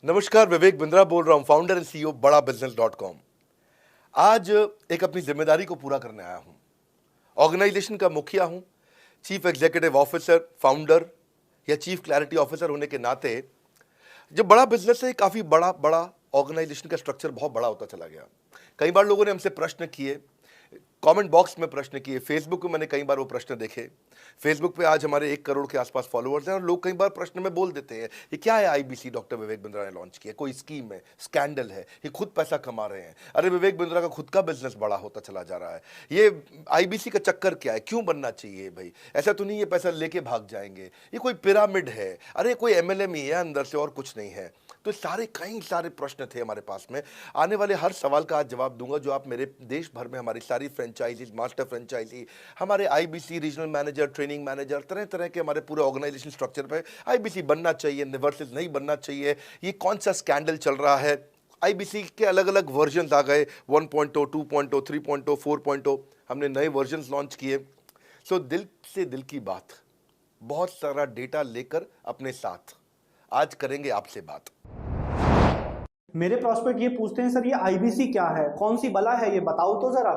नमस्कार, विवेक बिंद्रा बोल रहा हूं, फाउंडर एंड सीईओ बड़ा बिजनेस.com। आज एक अपनी जिम्मेदारी को पूरा करने आया हूं। ऑर्गेनाइजेशन का मुखिया हूं, चीफ एग्जीक्यूटिव ऑफिसर, फाउंडर या चीफ क्लैरिटी ऑफिसर होने के नाते जब बड़ा बिजनेस है, काफी बड़ा बड़ा ऑर्गेनाइजेशन का स्ट्रक्चर बहुत बड़ा होता चला गया। कई बार लोगों ने हमसे प्रश्न किए, कमेंट बॉक्स में प्रश्न किए, फेसबुक पे मैंने कई बार वो प्रश्न देखे। फेसबुक पे आज हमारे 1 करोड़ के आसपास फॉलोअर्स हैं और लोग कई बार प्रश्न में बोल देते हैं, ये क्या है आईबीसी डॉक्टर विवेक बिंद्रा ने लॉन्च किया, कोई स्कीम है, स्कैंडल है, ये खुद पैसा कमा रहे हैं। अरे विवेक बिंद्रा का खुद का बिजनेस बड़ा होता चला जा रहा है, ये आईबीसी का चक्कर क्या है, क्यों बनना चाहिए भाई, ऐसा तो नहीं ये पैसा लेके भाग जाएंगे, ये कोई पिरामिड है, अरे कोई एमएलएम ही है अंदर से और कुछ नहीं है। तो कई सारे प्रश्न थे हमारे पास में। आने वाले हर सवाल का आज जवाब दूंगा जो आप मेरे देश भर में हमारी सारी फ्रेंचाइजीज, मास्टर फ्रेंचाइजी, हमारे IBC regional manager, training manager, तरह तरह के हमारे पूरे ऑर्गेनाइजेशन स्ट्रक्चर पे आईबीसी बनना चाहिए वर्सेस नहीं बनना चाहिए, ये कौन सा स्कैंडल चल रहा है। आईबीसी के अलग अलग वर्जन आ गए, 1.0, 2.0, 3.0, 4.0, हमने नए वर्जन लॉन्च किए। सो दिल से दिल की बात, बहुत सारा डेटा लेकर अपने साथ आज करेंगे आपसे बात। मेरे प्रॉस्पेक्ट ये पूछते हैं, सर ये आईबीसी क्या है, कौन सी बला है, ये बताओ तो जरा।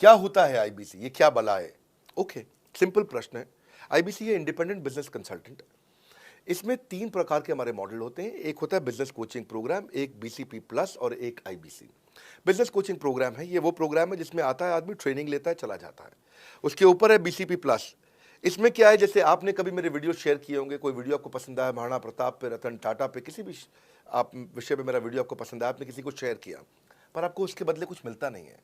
क्या होता है आईबीसी, ये क्या बला है? ओके, सिंपल प्रश्न है। आईबीसी है इंडिपेंडेंट बिजनेस कंसल्टेंट। इसमें 3 प्रकार के हमारे मॉडल होते हैं। एक होता है बिजनेस कोचिंग प्रोग्राम, एक बीसीपी प्लस और एक आईबीसी। बिजनेस कोचिंग प्रोग्राम है, ये वो प्रोग्राम है जिसमें आता है आदमी, ट्रेनिंग लेता है, चला जाता है। उसके ऊपर है बीसीपी प्लस। इसमें क्या है, जैसे आपने कभी मेरे वीडियो शेयर किए होंगे, कोई वीडियो आपको पसंद आया, महाराणा प्रताप पे, रतन टाटा पे, किसी भी आप विषय पे मेरा वीडियो आपको पसंद आया, आपने किसी को शेयर किया, पर आपको उसके बदले कुछ मिलता नहीं है।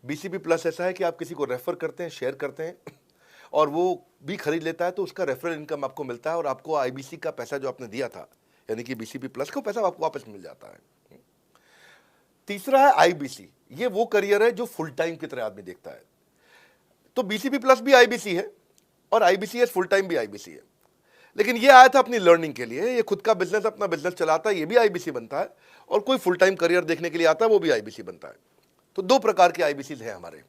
बीसीपी प्लस ऐसा है कि आप किसी को रेफर करते हैं, शेयर करते हैं और वो भी खरीद लेता है, तो उसका रेफरल इनकम आपको मिलता है और आपको आईबीसी का पैसा जो आपने दिया था, यानी कि बीसीपी प्लस का पैसा आपको वापस मिल जाता है। तीसरा है आईबीसी। ये वो करियर है जो फुल टाइम की तरह आदमी देखता है। तो बीसीपी प्लस भी आईबीसी है और आईबीसी फुल टाइम भी आईबीसी है। लेकिन ये आया था अपनी लर्निंग के लिए, ये खुद का बिजनेस, अपना बिजनेस चलाता है, ये भी आईबीसी बनता है, और कोई फुल टाइम करियर देखने के लिए आता है, वो भी आईबीसी बनता है। तो 2 प्रकार के आईबीसी हैं हमारे।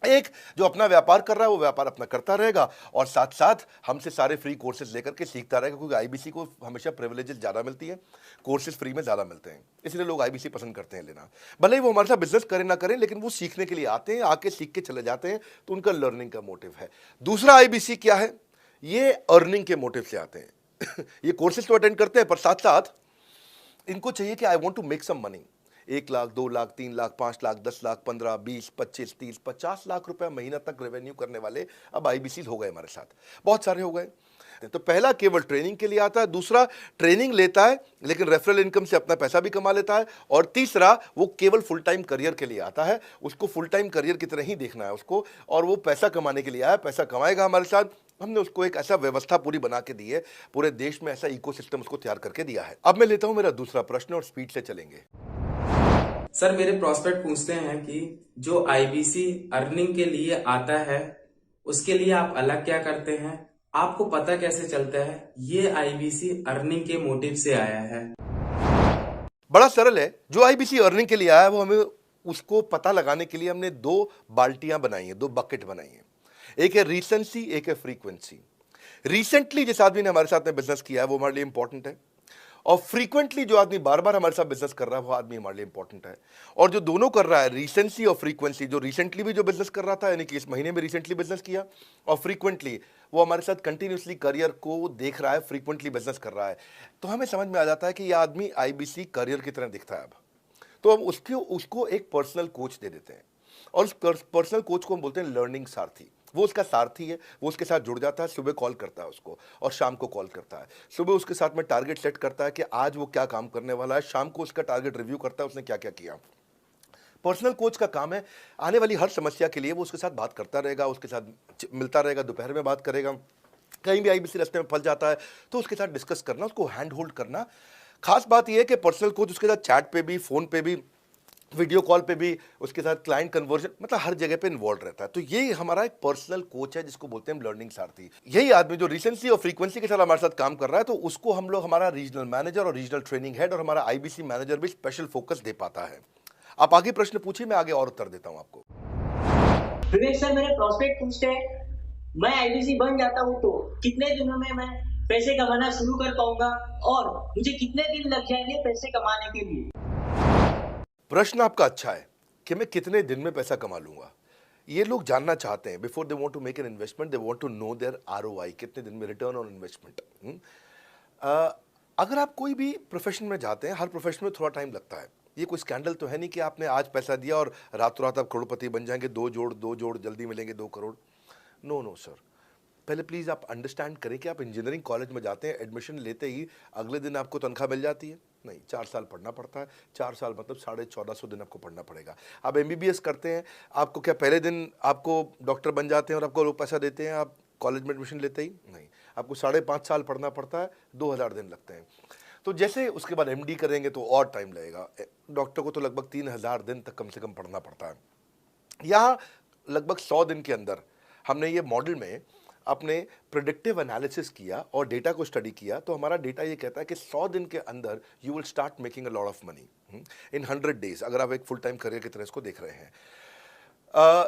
एक जो अपना व्यापार कर रहा है वो व्यापार अपना करता रहेगा और साथ साथ हमसे सारे फ्री कोर्सेज लेकर के सीखता रहेगा, क्योंकि आईबीसी को हमेशा प्रिविलेजेस ज़्यादा मिलती है, कोर्सेज फ्री में ज़्यादा मिलते हैं, इसलिए लोग आईबीसी पसंद करते हैं लेना। भले ही वो हमारे साथ बिजनेस करें ना करें, लेकिन वो सीखने के लिए आते हैं, आके सीख के चले जाते हैं, तो उनका लर्निंग का मोटिव है। दूसरा आईबीसी क्या है, ये अर्निंग के मोटिव से आते हैं। ये कोर्सेज तो अटेंड करते हैं, पर साथ साथ इनको चाहिए कि I want to make some money. 1 lakh, 2 lakh, 3 lakh, 5 lakh, 10 lakh, 15, 20, 25, 30, 50 lakh रुपए महीना तक रेवेन्यू करने वाले अब आईबीसी हो गए हमारे साथ, बहुत सारे हो गए। तो पहला केवल ट्रेनिंग के लिए आता है, दूसरा ट्रेनिंग लेता है लेकिन रेफरल इनकम से अपना पैसा भी कमा लेता है, और तीसरा वो केवल फुल टाइम करियर के लिए आता है, उसको फुल टाइम करियर की तरह ही देखना है उसको, और वो पैसा कमाने के लिए आया, पैसा कमाएगा हमारे साथ। हमने उसको एक ऐसा व्यवस्था पूरी बना के दी है, पूरे देश में ऐसा इकोसिस्टम उसको तैयार करके दिया है। अब मैं लेता हूं मेरा दूसरा प्रश्न और स्पीड से चलेंगे। सर मेरे प्रॉस्पेक्ट पूछते हैं कि जो आईबीसी अर्निंग के लिए आता है उसके लिए आप अलग क्या करते हैं, आपको पता कैसे चलता है ये आईबीसी अर्निंग के मोटिव से आया है? बड़ा सरल है, जो आईबीसी अर्निंग के लिए आया है वो हमें उसको पता लगाने के लिए हमने 2 बाल्टियां बनाई हैं, 2 बकेट बनाई हैं। एक है रीसेंसी, एक है फ्रीक्वेंसी। रिसेंटली जिस आदमी ने हमारे साथ में बिजनेस किया है वो हमारे लिए इंपॉर्टेंट है, और फ्रीक्वेंटली जो आदमी बार बार हमारे साथ बिजनेस कर रहा है वो आदमी हमारे लिए इंपॉर्टेंट है। और जो दोनों कर रहा है, रीसेंसी और फ्रीक्वेंसी, जो रिसेंटली भी जो बिजनेस कर रहा था, यानी कि इस महीने में रिसेंटली बिजनेस किया, और फ्रीक्वेंटली वो हमारे साथ कंटिन्यूसली करियर को देख रहा है, फ्रीक्वेंटली बिजनेस कर रहा है, तो हमें समझ में आ जाता है कि यह आदमी आईबीसी करियर की तरह दिखता है। अब तो हम उसको एक पर्सनल कोच दे देते हैं, और उस पर्सनल कोच को हम बोलते हैं लर्निंग सारथी। वो उसका सारथी है, वो उसके साथ जुड़ जाता है, सुबह कॉल करता है उसको और शाम को कॉल करता है। सुबह उसके साथ में टारगेट सेट करता है कि आज वो क्या काम करने वाला है, शाम को उसका टारगेट रिव्यू करता है उसने क्या क्या किया। पर्सनल कोच का काम है आने वाली हर समस्या के लिए वो उसके साथ बात करता रहेगा, उसके साथ मिलता रहेगा, दोपहर में बात करेगा, कहीं भी आईबीसी रास्ते में फंस जाता है तो उसके साथ डिस्कस करना, उसको हैंड होल्ड करना। खास बात यह है कि पर्सनल कोच उसके साथ चैट पे भी, फोन पे भी, वीडियो कॉल पे भी, उसके साथ क्लाइंट कन्वर्जन, मतलब हर जगह पे इन्वॉल्व रहता है। तो ये हमारा एक पर्सनल कोच है जिसको बोलते हैं हम लर्निंग सारथी। यही आदमी जो रिसेंसी और फ्रीक्वेंसी के साथ हमारे साथ काम कर रहा है, तो उसको हम लोग हमारा रीजनल मैनेजर और रीजनल ट्रेनिंग हेड और हमारा आईबीसी मैनेजर भी स्पेशल फोकस दे पाता है। आप आगे प्रश्न पूछिए, मैं आगे और उत्तर देता हूं आपको। विवेक सर, मेरे प्रोस्पेक्ट पूछते हैं, मैं आईबीसी बन जाता हूँ तो कितने दिनों में मैं पैसे कमाना शुरू कर पाऊंगा और मुझे कितने दिन लग जाएंगे पैसे कमाने के लिए? प्रश्न आपका अच्छा है कि मैं कितने दिन में पैसा कमा लूंगा। ये लोग जानना चाहते हैं, before they want to make an investment they want to know their ROI, कितने दिन में रिटर्न ऑन इन्वेस्टमेंट। अगर आप कोई भी प्रोफेशन में जाते हैं, हर प्रोफेशन में थोड़ा टाइम लगता है। ये कोई स्कैंडल तो है नहीं कि आपने आज पैसा दिया और रातों रात आप करोड़पति बन जाएंगे, दो जोड़ जल्दी मिलेंगे 2 करोड़। नो नो सर, पहले प्लीज़ आप अंडरस्टैंड करें कि आप इंजीनियरिंग कॉलेज में जाते हैं, एडमिशन लेते ही अगले दिन आपको तनख्वाह मिल जाती है? नहीं, 4 साल पढ़ना पड़ता है। 4 साल मतलब 1450 दिन आपको पढ़ना पड़ेगा। आप एमबीबीएस करते हैं, आपको क्या पहले दिन आपको डॉक्टर बन जाते हैं और आपको लोग पैसा देते हैं आप कॉलेज में एडमिशन लेते ही? नहीं, आपको 5.5 साल पढ़ना पड़ता है, 2000 दिन लगते हैं। तो जैसे उसके बाद एमडी करेंगे तो और टाइम लगेगा। डॉक्टर को तो लगभग 3000 दिन तक कम से कम पढ़ना पड़ता है। यहाँ लगभग 100 दिन के अंदर हमने ये मॉडल में अपने प्रिडिक्टिव एनालिसिस किया और डेटा को स्टडी किया, तो हमारा डेटा ये कहता है कि 100 दिन के अंदर you will start making a lot of money in 100 days, अगर आप एक फुल टाइम करियर की तरह इसको देख रहे हैं।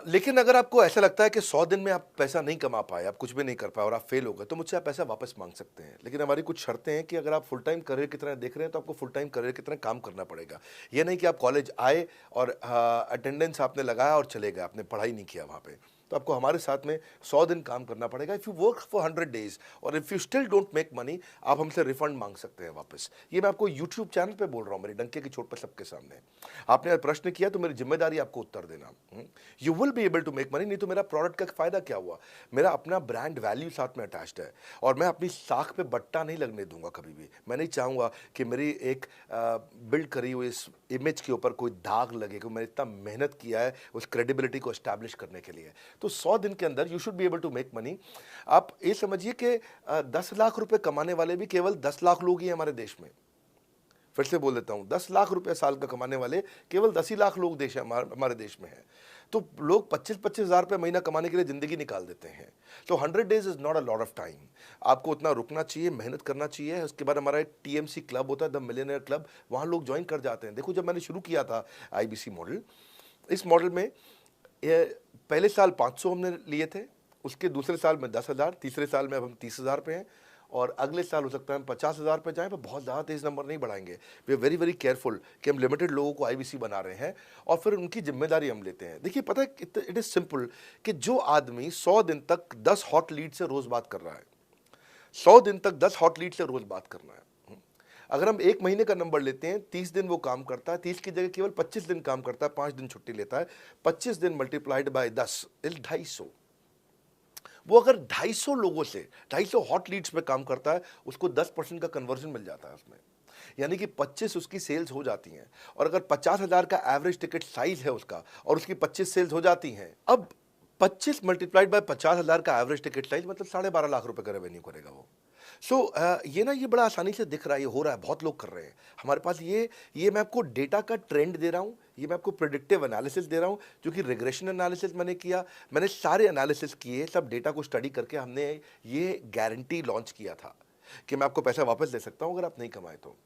लेकिन अगर आपको ऐसा लगता है कि 100 दिन में आप पैसा नहीं कमा पाए, आप कुछ भी नहीं कर पाए और आप फेल हो गए, तो मुझसे आप पैसा वापस मांग सकते हैं। लेकिन हमारी कुछ शर्तें हैं कि अगर आप फुल टाइम करियर की तरह देख रहे हैं तो आपको फुल टाइम करियर की तरह काम करना पड़ेगा। ये नहीं कि आप कॉलेज आए और अटेंडेंस आपने लगाया और चले गए, आपने पढ़ाई नहीं किया वहाँ पे। तो आपको हमारे साथ में 100 दिन काम करना पड़ेगा। If you work for 100 days और if you still don't make money, आप हमसे रिफंड मांग सकते हैं वापस। ये मैं आपको यूट्यूब चैनल पे बोल रहा हूँ, मेरे डंके की चोट पर सबके सामने। आपने प्रश्न किया तो मेरी जिम्मेदारी आपको उत्तर देना। You will be able to make money, नहीं तो मेरा प्रोडक्ट का फायदा क्या हुआ? मेरा अपना ब्रांड वैल्यू साथ में अटैच्ड है और मैं अपनी साख पे बट्टा नहीं लगने दूंगा कभी भी। मैं नहीं चाहूँगा कि मेरी एक बिल्ड करी हुई इस इमेज के ऊपर कोई दाग लगे, क्योंकि मैंने इतना मेहनत किया है उस क्रेडिबिलिटी को एस्टैब्लिश करने के लिए। तो 100 दिन के अंदर you should be able to make money. आप ये समझिए कि 10 लाख रुपए कमाने वाले भी केवल 10 लाख लोग ही हैं हमारे देश में। फिर से बोल देता हूँ, 10 लाख रुपए साल का कमाने वाले केवल 10 ही लाख लोग देश हमारे देश में हैं। तो लोग 25-25 हज़ार रुपये महीना कमाने के लिए ज़िंदगी निकाल देते हैं। तो 100 days is not a lot of time. आपको उतना रुकना चाहिए, मेहनत करना चाहिए। उसके बाद हमारा एक टीएमसी क्लब होता है, द मिलियनेयर क्लब, वहाँ लोग ज्वाइन कर जाते हैं। देखो, जब मैंने शुरू किया था आईबीसी मॉडल, इस मॉडल में पहले साल 500 हमने लिए थे, उसके दूसरे साल में 10,000, तीसरे साल में अब हम 30,000 पे हैं और अगले साल हो सकता है हम 50,000 पे जाएं, पर बहुत ज़्यादा तेज़ नंबर नहीं बढ़ाएंगे। We are very very careful कि हम लिमिटेड लोगों को आईबीसी बना रहे हैं और फिर उनकी जिम्मेदारी हम लेते हैं। देखिए, पता है इट इज़ सिंपल कि जो आदमी 100 दिन तक 10 हॉट लीड से रोज़ बात कर रहा है, 100 दिन तक 10 हॉट लीड से रोज़ बात करना है। अगर हम 1 महीने का नंबर लेते हैं, 30 दिन वो काम करता है, 30 की जगह केवल 25 दिन काम करता है, 5 दिन छुट्टी लेता है, 25 दिन मल्टीप्लाइड बाय 10 इज 250। वो अगर 250 लोगों से 250 हॉट लीड्स पे काम करता है, उसको 10% का कन्वर्जन मिल जाता है उसमें, यानी कि 25 उसकी सेल्स हो जाती हैं। और अगर 50,000 का एवरेज टिकट साइज है उसका और उसकी 25 सेल्स हो जाती हैं, अब 25 मल्टीप्लाइड बाय 50,000 का एवरेज टिकट साइज मतलब 12.5 लाख रुपए का रेवेन्यू करेगा वो। ये बड़ा आसानी से दिख रहा है, ये हो रहा है, बहुत लोग कर रहे हैं हमारे पास। ये मैं आपको डेटा का ट्रेंड दे रहा हूँ, ये मैं आपको प्रिडिक्टिव एनालिसिस दे रहा हूँ, जो कि रिग्रेशन एनालिसिस मैंने किया। मैंने सारे एनालिसिस किए, सब डेटा को स्टडी करके हमने ये गारंटी लॉन्च किया था कि मैं आपको पैसा वापस दे सकता हूँ अगर आप नहीं कमाए तो।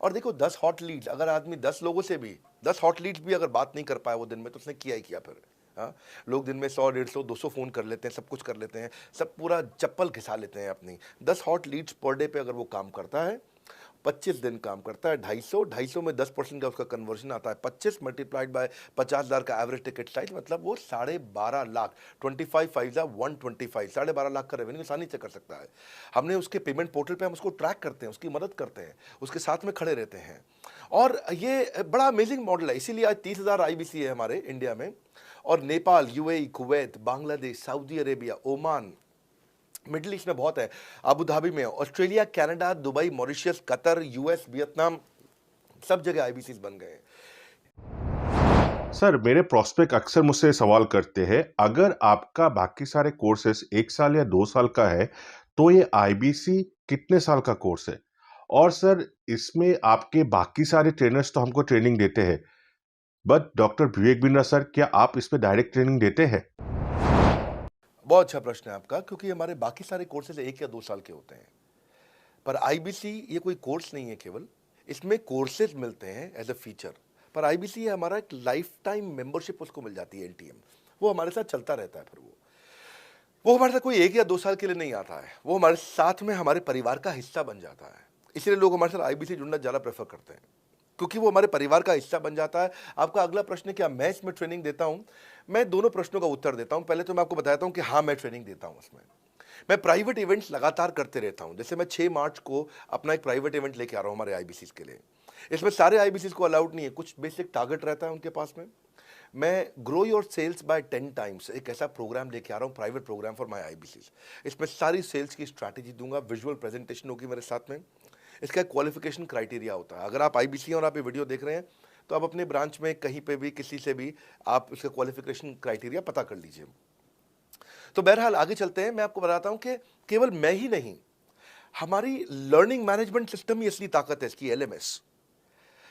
और देखो, 10 हॉट लीड्स, अगर आदमी 10 लोगों से भी 10 हॉट लीड्स भी अगर बात नहीं कर पाया वो दिन में, तो उसने किया ही किया फिर। हाँ, लोग दिन में 100, 150, 200 फ़ोन कर लेते हैं, सब कुछ कर लेते हैं, सब पूरा चप्पल घिसा लेते हैं अपनी। 10 हॉट लीड्स पर डे पे अगर वो काम करता है, 25 दिन काम करता है, 250 में 10% का उसका कन्वर्जन आता है, 25 मल्टीप्लाइड बाय 50,000 का एवरेज टिकट साइज, मतलब वो 12.5 लाख, 25 5 125, 12.5 लाख का रेवेन्यू आसानी से कर सकता है। हमने उसके पेमेंट पोर्टल पे हम उसको ट्रैक करते हैं, उसकी मदद करते हैं, उसके साथ में खड़े रहते हैं। और ये बड़ा अमेजिंग मॉडल है, इसीलिए आज 30,000 आईबीसी है हमारे इंडिया में। और Nepal, UAE, Kuwait, Bangladesh, Saudi Arabia, Oman, middle east में बहुत है, अबू धाबी में, Australia, Canada, Dubai, Mauritius, Qatar, US, Vietnam, सब जगह आईबीसीज बन गए हैं। सर, मेरे प्रोस्पेक्ट अक्सर मुझसे सवाल करते हैं, अगर आपका बाकी सारे कोर्सेस 1 साल या 2 साल का है, तो ये आईबीसी कितने साल का कोर्स है? और सर, इसमें आपके बाकी सारे ट्रेनर्स तो हमको ट्रेनिंग देते हैं, but doctor Vivek Bindra sir, क्या आप इस पे डायरेक्ट ट्रेनिंग देते हैं? बहुत अच्छा प्रश्न है आपका, क्योंकि हमारे बाकी सारे कोर्सेज 1 या 2 साल के होते हैं, पर आईबीसी ये कोई कोर्स नहीं है केवल, इसमें कोर्सेज मिलते हैं एज अ फीचर। पर आईबीसी है हमारा एक लाइफ टाइम मेंबरशिप, उसको मिल जाती है एलटीएम, वो हमारे साथ चलता रहता है। फिर वो हमारे साथ कोई 1 या 2 साल के लिए नहीं आता है, वो हमारे साथ में हमारे परिवार का हिस्सा बन जाता है। इसलिए लोग हमारे साथ आईबीसी जुड़ना ज़्यादा प्रेफर करते हैं, क्योंकि वो हमारे परिवार का हिस्सा बन जाता है। आपका अगला प्रश्न है, क्या मैं इसमें ट्रेनिंग देता हूँ? मैं दोनों प्रश्नों का उत्तर देता हूँ। पहले तो मैं आपको बताता हूँ कि हाँ, मैं ट्रेनिंग देता हूँ उसमें। मैं प्राइवेट इवेंट्स लगातार करते रहता हूँ। जैसे मैं 6 मार्च को अपना एक प्राइवेट इवेंट लेके आ रहा हूँ हमारे आईबीसीज़ के लिए। इसमें सारे आईबीसीज़ को अलाउड नहीं है, कुछ बेसिक टारगेट रहता है उनके पास में। मैं grow your sales by 10 times एक ऐसा प्रोग्राम लेके आ रहा हूँ, private program for my IBCs. इसमें सारी सेल्स की स्ट्रैटेजी दूंगा, विजुअल प्रेजेंटेशन होगी मेरे साथ में। इसका क्वालिफिकेशन क्राइटेरिया होता है। अगर आप आईबीसी और आप ये वीडियो देख रहे हैं तो आप अपने ब्रांच में कहीं पे भी किसी से भी आप इसका क्वालिफिकेशन क्राइटेरिया पता कर लीजिए। तो बहरहाल आगे चलते हैं। मैं आपको बताता हूं कि केवल मैं ही नहीं, हमारी लर्निंग मैनेजमेंट सिस्टम ही असली ताकत है इसकी, एलएमएस।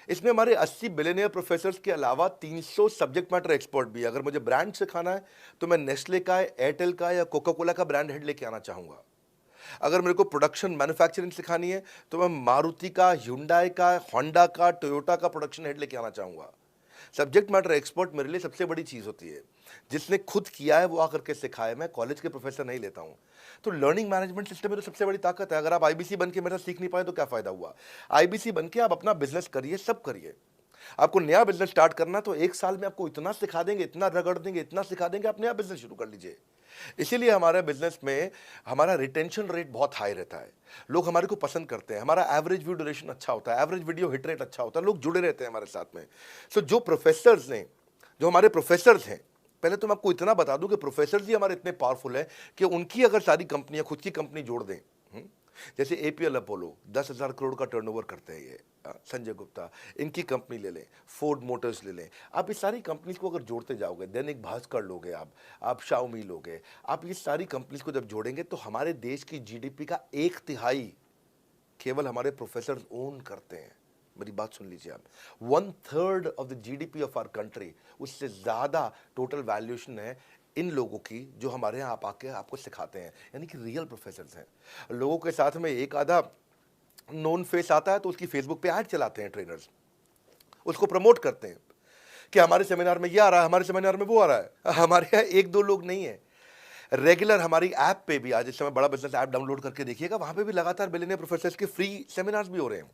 इसमें हमारे 80 बिलियनियर प्रोफेसर्स के अलावा 300 सब्जेक्ट मैटर एक्सपर्ट भी है। अगर मुझे ब्रांड सिखाना है तो मैं नेस्ले का, एयरटेल का या कोका कोला का ब्रांड हेड लेके आना चाहूंगा। अगर मेरे को प्रोडक्शन मैन्युफैक्चरिंग सिखानी है तो मैं मारुति का, ह्युंडई का, होंडा का, टोयोटा का प्रोडक्शन हेड लेके आना चाहूंगा। सब्जेक्ट मैटर एक्सपर्ट मेरे लिए सबसे बड़ी चीज़ होती है। जिसने खुद किया है वो आकर के सिखाए। मैं कॉलेज के प्रोफेसर नहीं लेता हूँ। तो लर्निंग मैनेजमेंट सिस्टम में तो सबसे बड़ी ताकत है। अगर आप आईबीसी बन के मेरे साथ सीख नहीं पाए तो क्या फ़ायदा हुआ? आईबीसी बन के आप अपना बिजनेस करिए, सब करिए। आपको नया बिजनेस स्टार्ट करना तो 1 साल में आपको इतना सिखा देंगे, इतना रगड़ देंगे, इतना सिखा देंगे, आप नया बिजनेस शुरू कर लीजिए। इसीलिए हमारे बिजनेस में हमारा रिटेंशन रेट बहुत हाई रहता है। लोग हमारे को पसंद करते हैं। हमारा एवरेज व्यू ड्यूरेशन अच्छा होता है, एवरेज वीडियो हिट रेट अच्छा होता है, लोग जुड़े रहते हैं हमारे साथ में। सो जो प्रोफेसर्स ने, जो हमारे प्रोफेसर्स हैं, पहले तो मैं आपको इतना बता दूं कि प्रोफेसर्स ही हमारे इतने पावरफुल हैं कि उनकी अगर सारी कंपनियां खुद की कंपनी जोड़ दें, जैसे एपीएल अपोलो 10,000 करोड़ का टर्नओवर करते हैं ये, संजय गुप्ता, इनकी कंपनी ले लें, फोर्ड मोटर्स ले लें। आप इस सारी कंपनीज को अगर जोड़ते जाओगे, दैनिक भास्कर लोगे, आप शाओमी लोगे, आप ये सारी कंपनीज को जब जोड़ेंगे तो हमारे देश की जीडीपी का 1/3 केवल हमारे प्रोफेसर ओन करते हैं। मेरी बात सुन लीजिए आप, 1/3 of the GDP of our country, उससे ज़्यादा टोटल वैल्यूएशन है इन लोगों की जो हमारे यहाँ आप आके आपको सिखाते हैं, यानी कि रियल प्रोफेसर्स हैं। लोगों के साथ में एक आधा नोन फेस आता है तो उसकी फेसबुक पे ऐड चलाते हैं ट्रेनर्स, उसको प्रमोट करते हैं कि हमारे सेमिनार में ये आ रहा है, हमारे सेमिनार में वो आ रहा है। हमारे यहाँ 1-2 लोग नहीं है, रेगुलर हमारी ऐप पे भी, आज इस समय बड़ा बिजनेस ऐप डाउनलोड करके देखिएगा, वहाँ पे भी लगातार बिलियनियर प्रोफेसर्स के फ्री सेमिनार्स भी हो रहे हैं।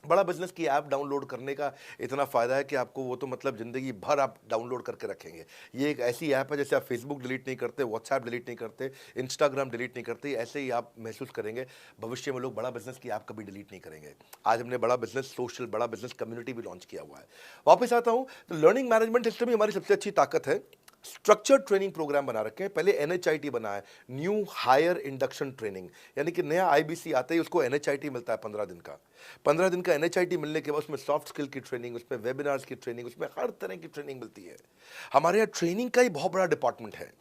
बड़ा बिजनेस की ऐप डाउनलोड करने का इतना फ़ायदा है कि आपको वो तो मतलब ज़िंदगी भर आप डाउनलोड करके रखेंगे। ये एक ऐसी ऐप है जैसे आप फेसबुक डिलीट नहीं करते, व्हाट्सएप डिलीट नहीं करते, इंस्टाग्राम डिलीट नहीं करते, ऐसे ही आप महसूस करेंगे। भविष्य में लोग बड़ा बिजनेस की ऐप कभी डिलीट नहीं करेंगे। आज हमने बड़ा बिजनेस सोशल, बड़ा बिजनेस कम्युनिटी भी लॉन्च किया हुआ है। वापस आता हूँ, तो लर्निंग मैनेजमेंट सिस्टम ही हमारी सबसे अच्छी ताकत है। स्ट्रक्चर्ड ट्रेनिंग प्रोग्राम बना रखे हैं। पहले एनएचआईटी बना है, न्यू हायर इंडक्शन ट्रेनिंग, यानी कि नया आईबीसी आते ही उसको एनएचआईटी मिलता है 15 दिन का। 15 दिन का एनएचआईटी मिलने के बाद उसमें सॉफ्ट स्किल की ट्रेनिंग, उसमें वेबिनार्स की ट्रेनिंग, उसमें हर तरह की ट्रेनिंग मिलती है। हमारे यहाँ ट्रेनिंग का ही बहुत बड़ा डिपार्टमेंट है।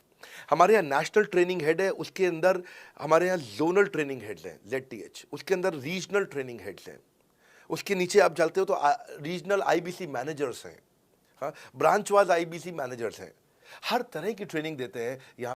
हमारे यहाँ नेशनल ट्रेनिंग हेड है, उसके अंदर हमारे यहाँ जोनल ट्रेनिंग हेड्स हैं, ZTH, उसके अंदर रीजनल ट्रेनिंग हेड्स हैं, उसके नीचे आप चलते हो तो रीजनल आईबीसी मैनेजर्स हैं, हाँ, ब्रांच वाइज आईबीसी मैनेजर्स हैं। हर तरह की ट्रेनिंग देते हैं यहाँ।